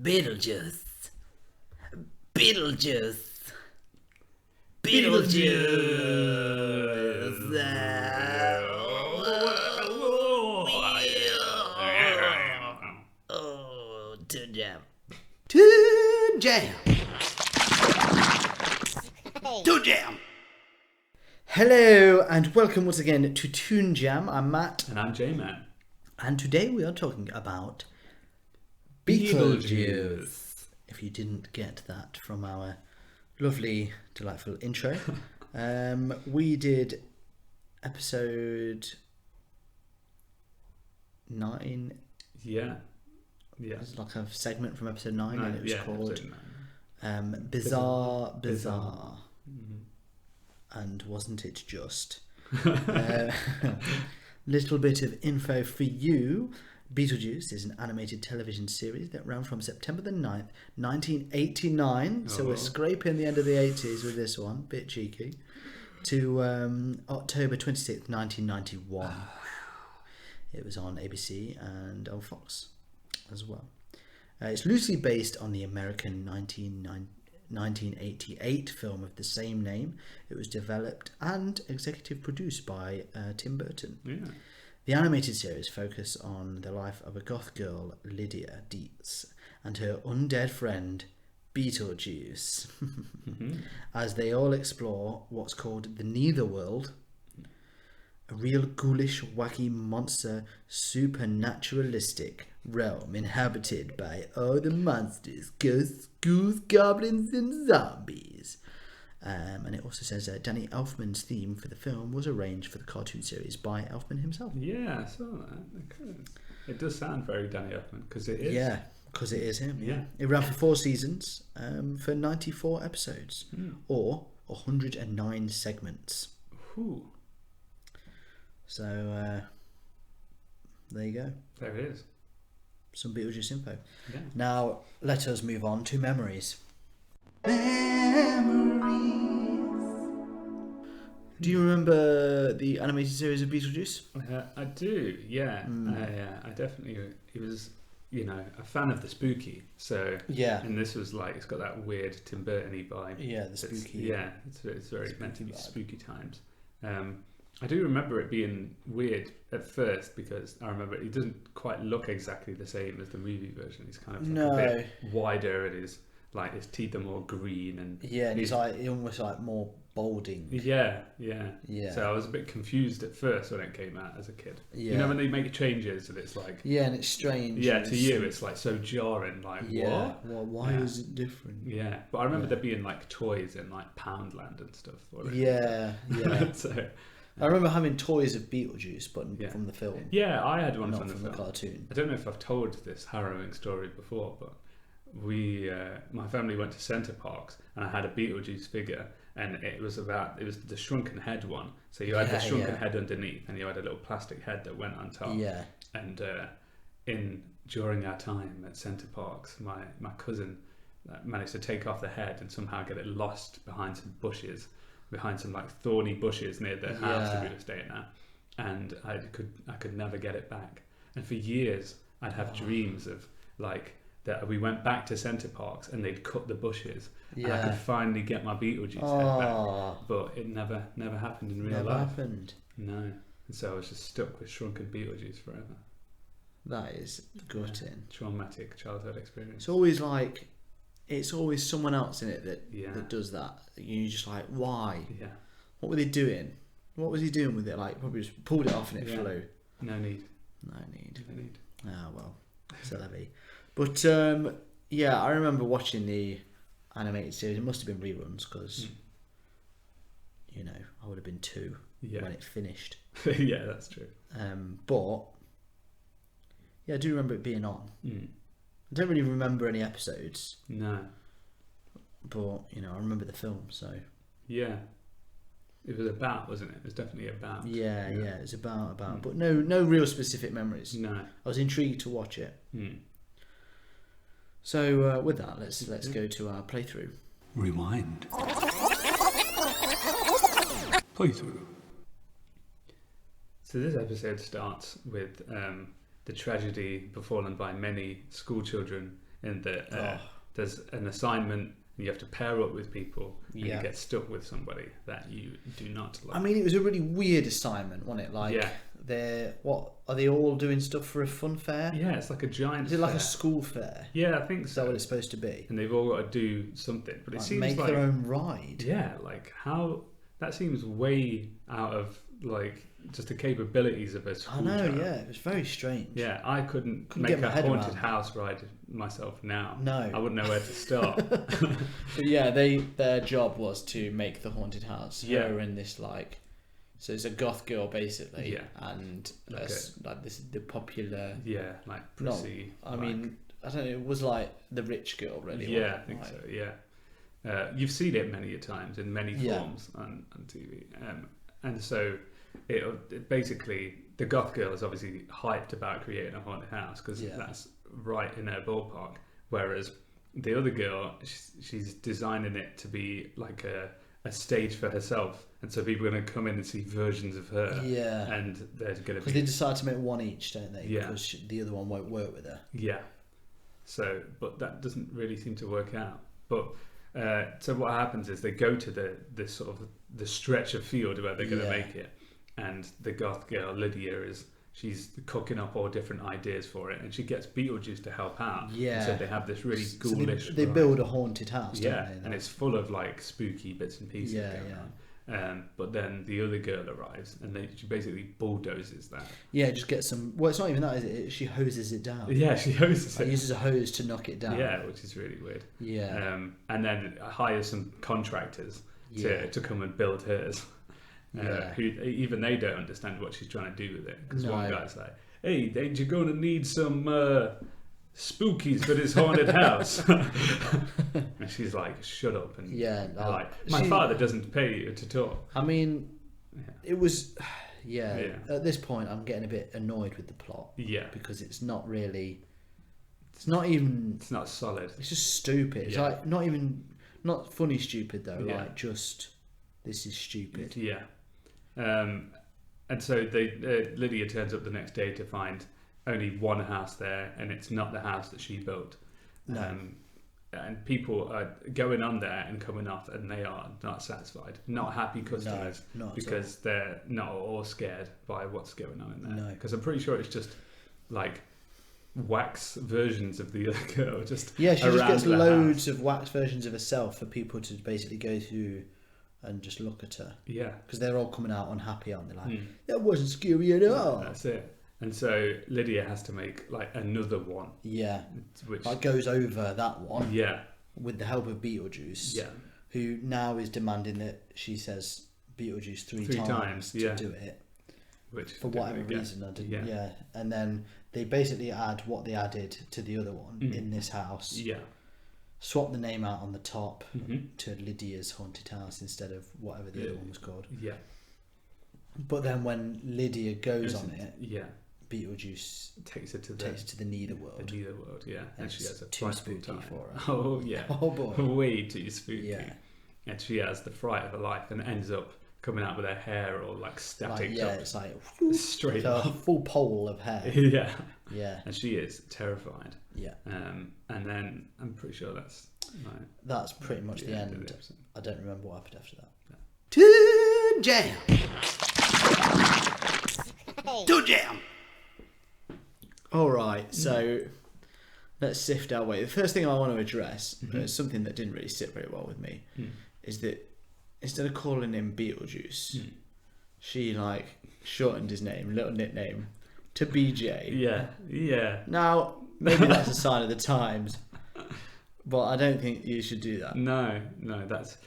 Beetlejuice. Beetlejuice. Beetlejuice. Oh, Toon Jam. Toon Jam. Toon Jam. Hello and welcome once again to Toon Jam. I'm Matt. And I'm J-Man. And today we are talking about Beetlejuice. If you didn't get that from our lovely, delightful intro, we did episode 9. Yeah. It was like a segment from episode 9, and it was called Bizarre. Mm-hmm. And wasn't it just? Little bit of info for you. Beetlejuice is an animated television series that ran from September the 9th, 1989. So we're scraping the end of the 80s with this one, bit cheeky, to October 26th, 1991. It was on ABC and on Fox as well. It's loosely based on the American 1988 film of the same name. It was developed and executive produced by Tim Burton. Yeah. The animated series focuses on the life of a goth girl, Lydia Dietz, and her undead friend, Beetlejuice, as they all explore what's called the Netherworld, a real ghoulish, wacky monster, supernaturalistic realm inhabited by all the monsters, ghosts, ghouls, goblins, and zombies. And it also says that Danny Elfman's theme for the film was arranged for the cartoon series by Elfman himself. Yeah, I saw that. It does sound very Danny Elfman, because it is. Yeah, because it is him. Yeah. It ran for 4 seasons, for 94 episodes, or 109 segments. Ooh. So, there you go. There it is. Some Beetlejuice info. Yeah. Now, let us move on to memories. Do you remember the animated series of Beetlejuice? I do, yeah. I definitely, he was, a fan of the spooky. So, Yeah. and this was like, it's got that weird Tim Burton-y vibe. Yeah, the spooky. Yeah, it's very spooky meant to be vibe. spooky times. I do remember it being weird at first, because I remember he doesn't quite look exactly the same as the movie version. He's kind of like a bit wider, and his teeth are more green, and and he's almost like more balding. Yeah. Yeah. So I was a bit confused at first when it came out as a kid. Yeah. You know, when they make changes and it's like, Yeah, and it's strange. yeah, to you it's like so jarring. Like, Yeah. what? Well, why is it different? Yeah, but I remember there being like toys in like Poundland and stuff for it. Yeah. So I remember having toys of Beetlejuice, but from the film. yeah, I had one not from the film. The cartoon. I don't know if I've told this harrowing story before, but my family went to Centre Parks, and I had a Beetlejuice figure, and it was the shrunken head one. So you had the shrunken head underneath, and you had a little plastic head that went on top. Yeah. And during our time at Centre Parks, my cousin managed to take off the head and somehow get it lost behind some bushes, behind some like thorny bushes near the house that we were staying at, and I could never get it back. And for years I'd have dreams of like that we went back to Centre Parks and they'd cut the bushes, and I could finally get my Beetlejuice head back, but it never happened in real life. Happened. No, and so I was just stuck with shrunken Beetlejuice forever. That is gutting. Traumatic childhood experience. It's always someone else in it that does that. You're just like, why? Yeah. What were they doing? What was he doing with it? Like, probably just pulled it off and it flew. No need. Ah, well, c'est la vie. But I remember watching the animated series. It must have been reruns, because I would have been 2 when it finished. Yeah, that's true. But I do remember it being on. I don't really remember any episodes. No. But I remember the film. So yeah, it was about, wasn't it? It was definitely about. Yeah, it was about. But no real specific memories. No. I was intrigued to watch it. So with that, let's go to our playthrough. Rewind. Playthrough. So this episode starts with the tragedy befallen by many school children in that there's an assignment. You have to pair up with people, and you get stuck with somebody that you do not like. I mean, it was a really weird assignment, wasn't it? Like, are they all doing stuff for a fun fair? Yeah, it's like a giant. Is it fair. like a school fair? Yeah, I think Is so. that what it's supposed to be? And they've all got to do something, but it seems make like their own ride. Yeah, like how that seems way out of like just the capabilities of a school. I know, child. yeah, it was very strange. Yeah, I couldn't make get my a head haunted around house ride myself now. No. I wouldn't know where to start. But yeah, their job was to make the haunted house. Yeah. Her and this like, so it's a goth girl basically. Yeah. And Okay. like this the popular. Yeah, like prissy. I mean, I don't know. It was like the rich girl, really. Yeah, wasn't I think it? so. Yeah, you've seen it many a times in many Yeah. forms on TV, and so it basically the goth girl is obviously hyped about creating a haunted house because that's right in her ballpark. Whereas the other girl, she's designing it to be like a stage for herself, and so people are going to come in and see versions of her. Yeah. And there's going to Because be they decide to make one each, don't they? Yeah. Because the other one won't work with her. yeah. So, but that doesn't really seem to work out. But so what happens is they go to the sort of the stretch of field where they're going to make it, and the goth girl Lydia she's cooking up all different ideas for it, and she gets Beetlejuice to help out. Yeah. And so they have this really So ghoulish. they build a haunted house, yeah, don't they? and it's full of like spooky bits and pieces going on. But then the other girl arrives, and she basically bulldozes that. Yeah, just get some. Well, it's not even that, is it? She hoses it down. Yeah, she hoses Like, it. uses a hose to knock it down. Yeah, which is really weird. Yeah. And then hires some contractors Yeah. to come and build hers. Yeah. Who even they don't understand what she's trying to do with it. Because one No. guy's like, "Hey, ain't you going to need some spookies for this haunted house?" And she's like, "Shut up!" And Yeah, like, my father doesn't pay you to talk. I mean, Yeah. it was. Yeah, Yeah. At this point, I'm getting a bit annoyed with the plot Yeah, because it's not really. It's not even. it's not solid. It's just stupid. It's Yeah. like not funny stupid though. Yeah. Like just this is stupid. Yeah. And so Lydia turns up the next day to find only one house there, and it's not the house that she built. No. And people are going on there and coming off, and they are not satisfied, not happy customers, not at because they're not all scared by what's going on in there. No. Because I'm pretty sure it's just like wax versions of the other girl. Just Yeah, she just around gets the loads house. of wax versions of herself for people to basically go through and just look at her Yeah. because they're all coming out unhappy, aren't they? Like Hmm. that wasn't scary at all. That's it. And so Lydia has to make like another one, Yeah, which like goes over that one yeah, with the help of Beetlejuice. yeah, Who now is demanding that she says Beetlejuice three Three times times, to yeah. do it which for didn't whatever really get. reason. I didn't. Yeah. Yeah, and then they basically add what they added to the other one Mm. in this house. Yeah. Swap the name out on the top Mm-hmm. to Lydia's haunted house instead of whatever the other one was called. Yeah. But then when Lydia goes on Isn't- it, Yeah. Beetlejuice takes her to the takes it to the Nether world. Neither world, yeah, and she It's has a too frightful spooky time. for her. Oh yeah, Oh boy. way too spooky. Yeah. And she has the fright of her life, and ends up coming out with her hair all like static Like, yeah, up it's like straight a off. full pole of hair. Yeah, Yeah, and she is terrified. yeah. And then I'm pretty sure that's like, That's pretty much the end of end. the episode. I don't remember what happened after that. No. Toon Jam! Toon Jam! Alright, so let's sift our way. The first thing I want to address, is something that didn't really sit very well with me, is that instead of calling him Beetlejuice, she like shortened his name, little nickname, to BJ. Yeah, yeah. Now, maybe that's a sign of the times, but I don't think you should do that. No, that's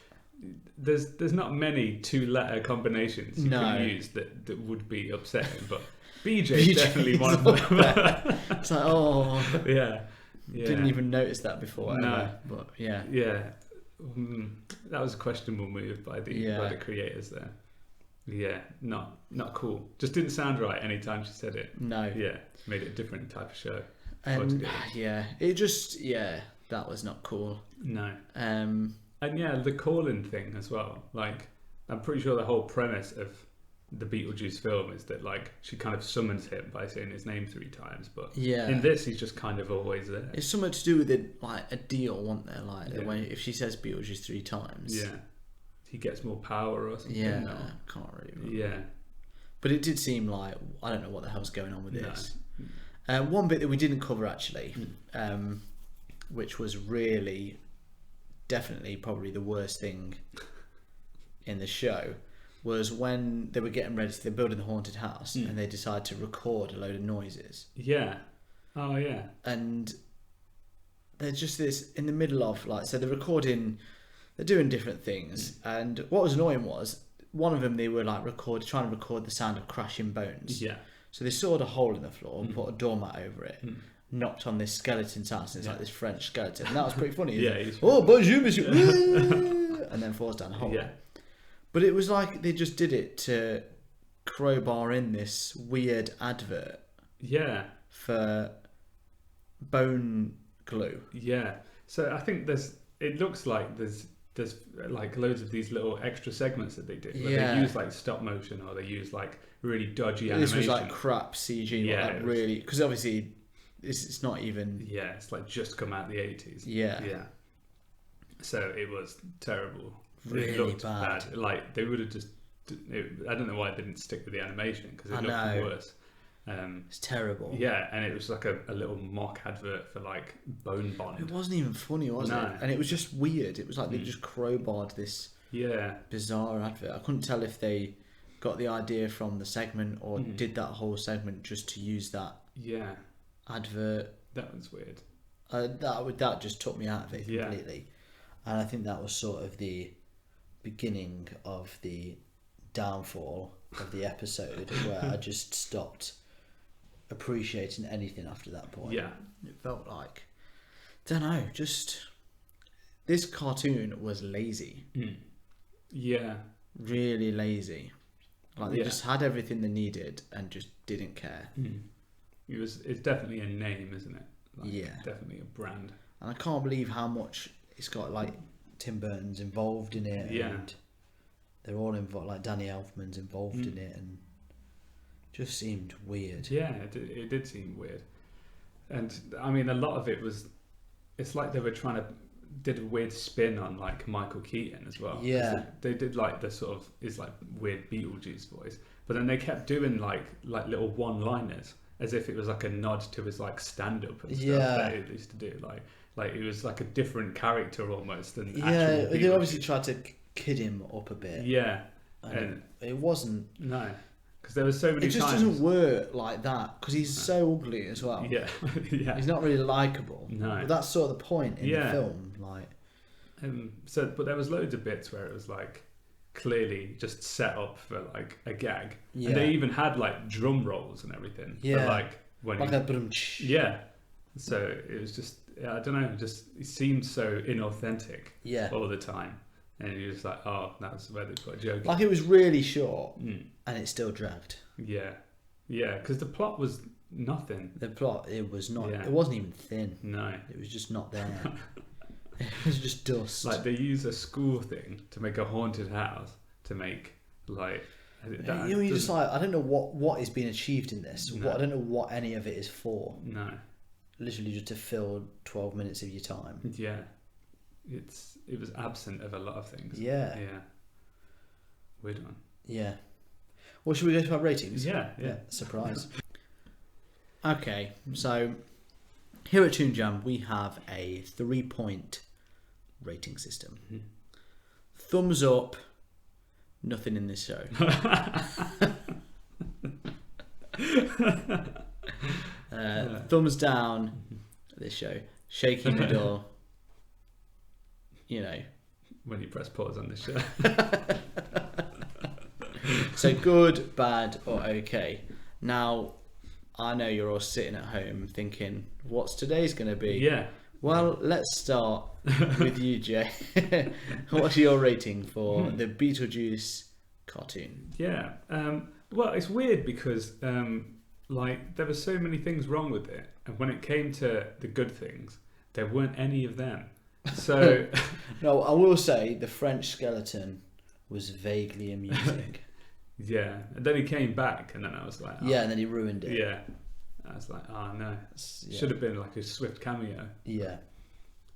there's not many 2-letter combinations you No. can use that would be upsetting, but BJ BJ is definitely is one of up them. there. It's like, oh, Yeah. didn't even notice that before. No. Ever. But yeah. Yeah. That was a questionable move by the creators there. Yeah, not cool. Just didn't sound right any time she said it. No. Yeah, made it a different type of show. And altogether. yeah, it just that was not cool. No. Um, And yeah, the calling thing as well. Like, I'm pretty sure the whole premise of the Beetlejuice film is that like she kind of summons him by saying his name 3 times, but Yeah. in this he's just kind of always there. It's something to do with it, like a deal, wasn't there? Like the Yeah. way if she says Beetlejuice 3 times. Yeah, he gets more power or something. Yeah, or- can't really remember. yeah. But it did seem like, I don't know what the hell's going on with No. this. One bit that we didn't cover actually, which was really, definitely probably the worst thing in the show, was when they were getting ready, they're building the haunted house, and they decide to record a load of noises. Yeah. Oh yeah. And they're just this, in the middle of, like, so they're recording, they're doing different things, and what was annoying was, one of them they were like trying to record the sound of crashing bones. Yeah. So they sawed a hole in the floor, put a doormat over it, knocked on this skeleton's house, and it's like this French skeleton. And that was pretty funny. Yeah, It? Oh, bonjour, monsieur. And then falls down a hole. Yeah. But it was like they just did it to crowbar in this weird advert Yeah. for bone glue. Yeah. So I think it looks like there's like loads of these little extra segments that they did where they use like stop motion or they use like really dodgy animation. This was like crap CG. Yeah, Like really, because obviously it's not even. Yeah, it's like just come out the 80s. Yeah. Yeah. So it was terrible. Really it looked bad. Like they would have just. I don't know why they didn't stick with the animation because it looked worse. It's terrible. Yeah, and it was like a little mock advert for like Bone Bond. It wasn't even funny, was it? And it was just weird. It was like they just crowbarred this bizarre advert. I couldn't tell if they got the idea from the segment or did that whole segment just to use that advert. That was weird. That just took me out of it completely. And I think that was sort of the beginning of the downfall of the episode where I just stopped appreciating anything after that point. Yeah. It felt like, don't know, just this cartoon was lazy. Yeah. Really lazy. Like they just had everything they needed and just didn't care. It's definitely a name, isn't it? Like, Yeah. Definitely a brand. And I can't believe how much it's got, like Tim Burton's involved in it. Yeah. And they're all involved, like Danny Elfman's involved in it, and just seemed weird. Yeah, it did seem weird. And I mean, a lot of it was, it's like they were did a weird spin on like Michael Keaton as well. Yeah. They did like the sort of, is like weird Beetlejuice voice, but then they kept doing like little one-liners as if it was like a nod to his like stand-up and stuff that he used to do. Like it was like a different character almost than actual they Beetlejuice. obviously tried to kid him up a bit. Yeah. And it wasn't. No. Because there was so many It just times. doesn't work like that because he's so ugly as well. Yeah. Yeah. He's not really likable. No. But that's sort of the point in the film. Like. But there was loads of bits where it was like clearly just set up for like a gag. Yeah. And they even had like drum rolls and everything. Yeah. For, like when Like a brunch. yeah. So it was just, I don't know, just it seemed so inauthentic. Yeah. All the time. And you're just like, oh, that's where they put a joke. Like it was really short and it still dragged. Yeah. Yeah, because the plot was nothing. The plot, it was not. Yeah. It wasn't even thin. No. It was just not there. It was just dust. Like they use a school thing to make a haunted house to make like. You're just like, I don't know what is being achieved in this. No. I don't know what any of it is for. No. Literally just to fill 12 minutes of your time. Yeah. It was absent of a lot of things. Yeah. Yeah. Weird one. Yeah. Well, should we go to our ratings? Yeah. Surprise. Okay, so here at Toon Jam we have a 3-point rating system. Thumbs up, nothing in this show. Thumbs down, this show. Shaking the door. You know. When you press pause on this show. So good, bad, or okay. Now, I know you're all sitting at home thinking, what's today's going to be? Yeah. Well, let's start with you, Jay. What's your rating for the Beetlejuice cartoon? Yeah. Well, it's weird because like there were so many things wrong with it, and when it came to the good things, there weren't any of them. So No, I will say the French skeleton was vaguely amusing. Yeah, and then he came back, and then I was like, oh, Yeah, and then he ruined it. yeah. I was like, oh no, Yeah. should have been like a swift cameo. Yeah.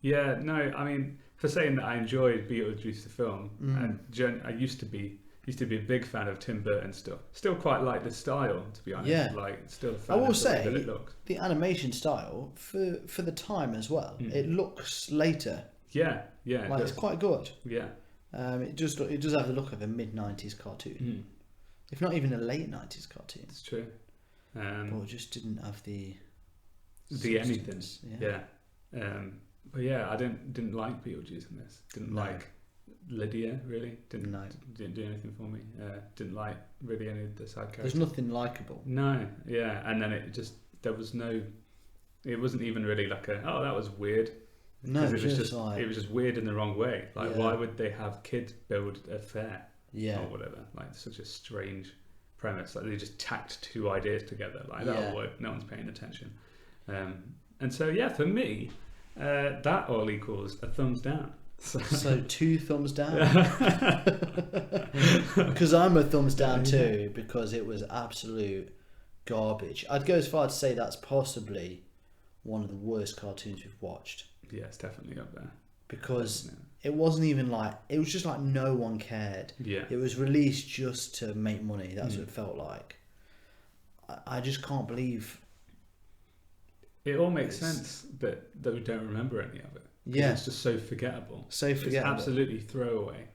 Yeah, no, I mean, for saying that I enjoyed Beetlejuice the film, Mm. and I used to be a big fan of Tim Burton stuff. Still quite like the style, to be honest. Yeah. Like, still a I fan will of the way say that it looks. the animation style for the time as well. It looks later. Yeah, yeah, Like, it's quite good. yeah. It does have the look of a mid-90s cartoon, if not even a late 90s cartoon. It's true. But it just didn't have the Anything. substance. Yeah. But yeah, I didn't like Beetlejuice in this. Didn't No. like Lydia, really. Didn't do anything for me. Didn't like really any of the side characters. There's nothing likable. No, yeah, and then it wasn't even really like that was weird. No, It was just like, it was just weird in the wrong way. Like, Yeah. why would they have kids build a fair yeah, or whatever? Like, such a strange premise. Like, they just tacked two ideas together. Like, Yeah. that'll work. No one's paying attention. And so, yeah, for me, that all equals a thumbs down. so 2 thumbs down. Because I'm a thumbs down too, because it was absolute garbage. I'd go as far to say that's possibly one of the worst cartoons we've watched. Yeah, it's definitely up there. Because it wasn't even like, it was just like no one cared. Yeah. It was released just to make money. That's what it felt like. I just can't believe. It all makes sense that we don't remember any of it. 'Cause Yeah. it's just so forgettable. So forgettable. It's absolutely throwaway.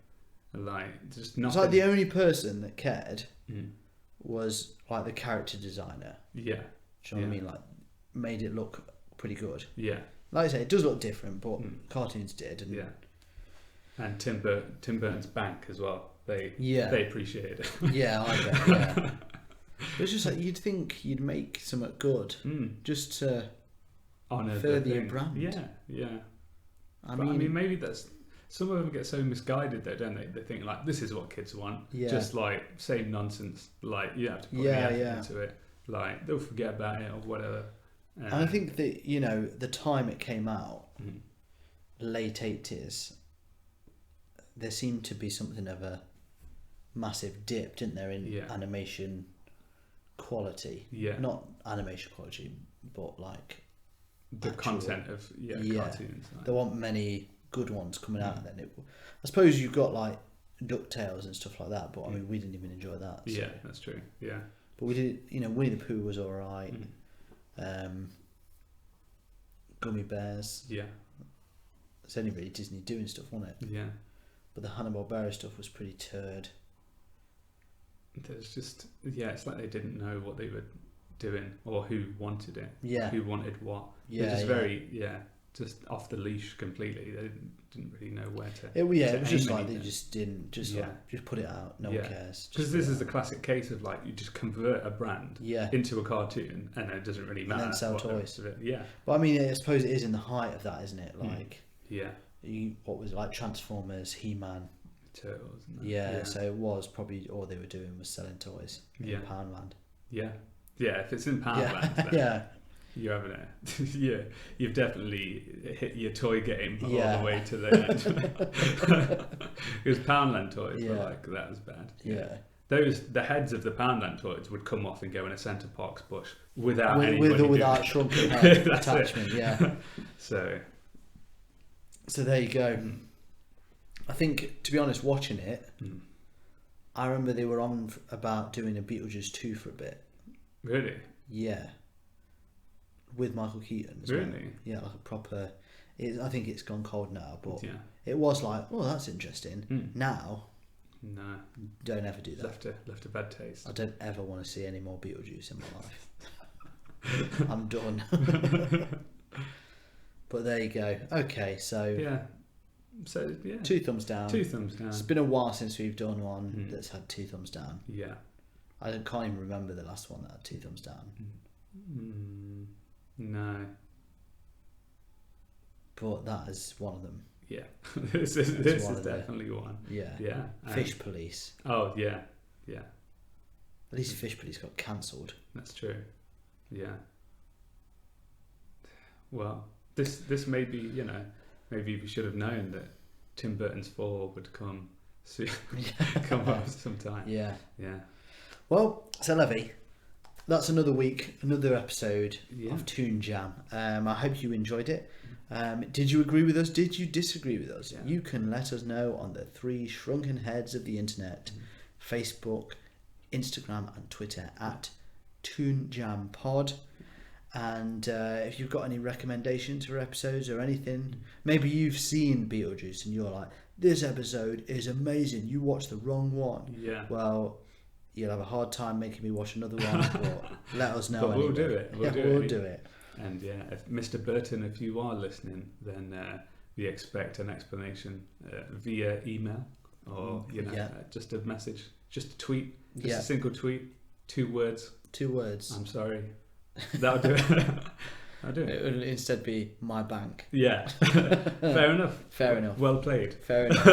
Like, just nothing. It's like the only person that cared Mm. was like the character designer. Yeah. Do you know what I mean? Like, made it look pretty good. Yeah. Like I say, it does look different, but cartoons did. And Yeah. And Tim Burton's bank as well. They appreciate it. Yeah, I bet. Yeah. It's just like, you'd think you'd make something good just to Honour further the your thing. brand. Yeah, yeah. I But mean, maybe that's, some of them get so misguided though, don't they? They think like, this is what kids want. Yeah. Just like same nonsense. Like, you have to put Yeah, the effort yeah. into it. Like, they'll forget about it or whatever. and I think that, you know, the time it came out, late 80s, there seemed to be something of a massive dip, didn't there, in animation quality? Yeah. Not animation quality, but like the actual- content of cartoons. Like. There weren't many good ones coming out then. I suppose you've got like DuckTales and stuff like that, but I mean, we didn't even enjoy that. So. Yeah, that's true. Yeah. But we did, you know, Winnie the Pooh was alright. Gummy Bears. Yeah. It's only really Disney doing stuff, wasn't it? Yeah. But the Hanna-Barbera stuff was pretty turd. There's just, it's like they didn't know what they were doing or who wanted it. Yeah. Who wanted what. Yeah, They're just yeah. very, just off the leash completely. They didn't really know where to. It was to just aim like they anything. just didn't, just put it out. No one cares. Because Just this put it is the out. classic case of like, you just convert a brand into a cartoon and it doesn't really matter. then sell what the toys. rest of it. Yeah. But I mean, I suppose it is in the height of that, isn't it? Like, Yeah. what was it, like Transformers, He-Man. Turtles. And that. Yeah, so it was probably all they were doing was selling toys in Poundland. Yeah. Yeah, if it's in Poundland, then Yeah. you're having it. Yeah, you've definitely hit your toy game all Yeah. the way to the end. Because Poundland toys were Yeah. like, that was bad. Yeah. The heads of the Poundland toys would come off and go in a Centre Parks bush without With anybody or without doing it. shrunken head That's it. attachment, yeah. So there you go. I think, to be honest, watching it, I remember they were on about doing a Beetlejuice 2 for a bit. really, Yeah. With Michael Keaton as well. Really? Yeah, like a proper... I think it's gone cold now, but yeah, it was like, oh, that's interesting. Now, no, don't ever do that. left a bad taste. I don't ever want to see any more Beetlejuice in my life. I'm done. But there you go. Okay, so Yeah, so yeah, 2 thumbs down. 2 thumbs down. It's been a while since we've done one that's had 2 thumbs down. Yeah. I can't even remember the last one that had 2 thumbs down. No. But that is one of them. Yeah, this is one of the- definitely one. Yeah. Yeah. Fish Police. Oh yeah, yeah. At least Fish Police got cancelled. That's true. Yeah. Well, this may be, maybe we should have known that Tim Burton's 4 would come soon, come up sometime. Yeah. Yeah. Well, c'est la vie. That's another week, another episode Yeah. of Toon Jam. I hope you enjoyed it. Did you agree with us? Did you disagree with us? Yeah. You can let us know on the 3 shrunken heads of the internet, Facebook, Instagram and Twitter at Toon Jam Pod. And if you've got any recommendations for episodes or anything, maybe you've seen Beetlejuice and you're like, this episode is amazing, you watched the wrong one. Yeah. Well, you'll have a hard time making me watch another one, but let us know. But we'll anyway. do it. We'll do it. And if Mr. Burton, if you are listening, then we expect an explanation via email or just a message, just a tweet, just a single tweet, 2 words. 2 words. I'm sorry. That'll do it. I'll do it. It would instead be my bank. Yeah. Fair enough. Fair enough. Well played. Fair enough.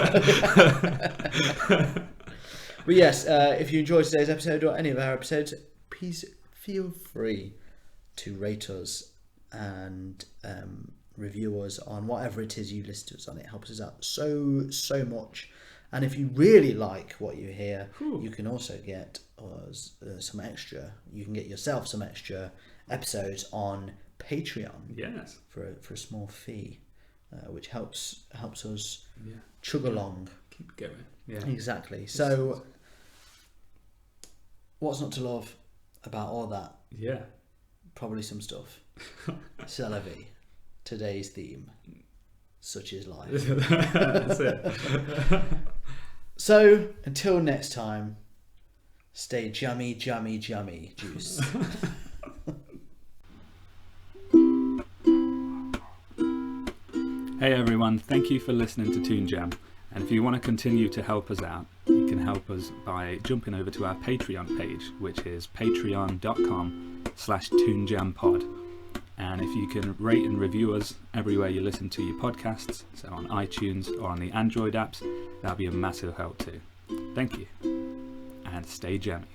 But yes, if you enjoyed today's episode or any of our episodes, please feel free to rate us and review us on whatever it is you listen to us on. It helps us out so much. And if you really like what you hear, you can also get us some extra. You can get yourself some extra episodes on Patreon. Yes. For a small fee, which helps us chug along. Keep going. Yeah. Exactly. So, what's not to love about all that? Yeah. Probably some stuff. C'est la vie. Today's theme. Such is life. That's it. So, until next time, stay jammy, jammy, jammy, juice. Hey everyone, thank you for listening to Toon Jam. And if you want to continue to help us out, you can help us by jumping over to our Patreon page, which is patreon.com/toonjampod. And if you can rate and review us everywhere you listen to your podcasts, so on iTunes or on the Android apps, that'll be a massive help too. Thank you, and stay jammy.